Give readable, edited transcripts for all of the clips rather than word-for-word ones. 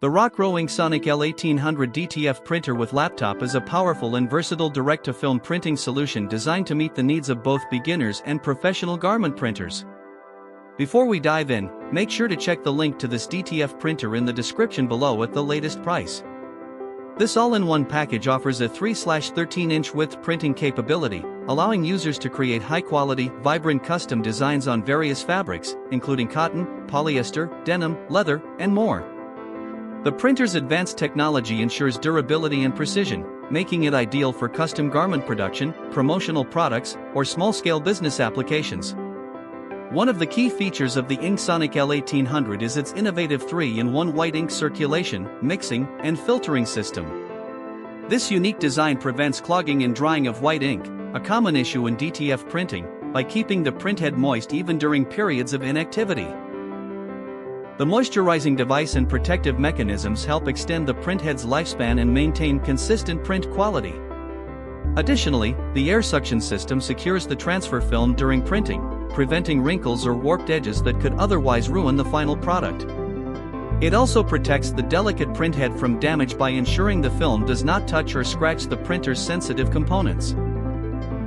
The RocRow InkSonic L1800 DTF Printer with laptop is a powerful and versatile direct-to-film printing solution designed to meet the needs of both beginners and professional garment printers. Before we dive in, make sure to check the link to this DTF printer in the description below at the latest price. This all-in-one package offers a 3/13-inch width printing capability, allowing users to create high-quality, vibrant custom designs on various fabrics, including cotton, polyester, denim, leather, and more. The printer's advanced technology ensures durability and precision, making it ideal for custom garment production, promotional products, or small-scale business applications. One of the key features of the InkSonic L1800 is its innovative 3-in-1 white ink circulation, mixing, and filtering system. This unique design prevents clogging and drying of white ink, a common issue in DTF printing, by keeping the printhead moist even during periods of inactivity. The moisturizing device and protective mechanisms help extend the printhead's lifespan and maintain consistent print quality. Additionally, the air suction system secures the transfer film during printing, preventing wrinkles or warped edges that could otherwise ruin the final product. It also protects the delicate printhead from damage by ensuring the film does not touch or scratch the printer's sensitive components.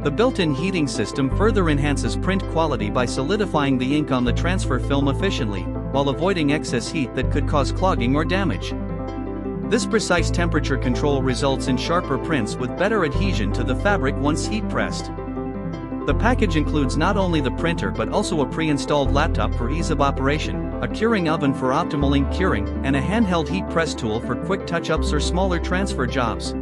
The built-in heating system further enhances print quality by solidifying the ink on the transfer film efficiently, while avoiding excess heat that could cause clogging or damage. This precise temperature control results in sharper prints with better adhesion to the fabric once heat-pressed. The package includes not only the printer but also a pre-installed laptop for ease of operation, a curing oven for optimal ink curing, and a handheld heat press tool for quick touch-ups or smaller transfer jobs.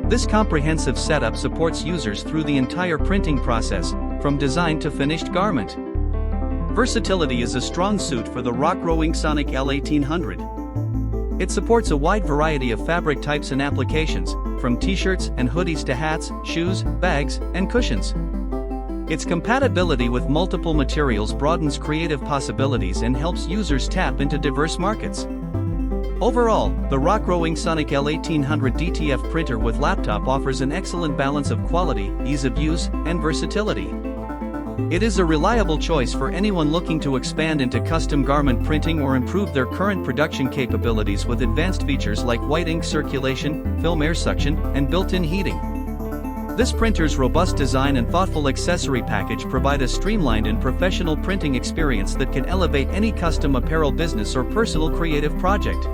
This comprehensive setup supports users through the entire printing process, from design to finished garment. Versatility is a strong suit for the RocRow InkSonic L1800. It supports a wide variety of fabric types and applications, from t-shirts and hoodies to hats, shoes, bags, and cushions. Its compatibility with multiple materials broadens creative possibilities and helps users tap into diverse markets. Overall, the RocRow InkSonic L1800 DTF printer with laptop offers an excellent balance of quality, ease of use, and versatility. It is a reliable choice for anyone looking to expand into custom garment printing or improve their current production capabilities with advanced features like white ink circulation, film air suction, and built-in heating. This printer's robust design and thoughtful accessory package provide a streamlined and professional printing experience that can elevate any custom apparel business or personal creative project.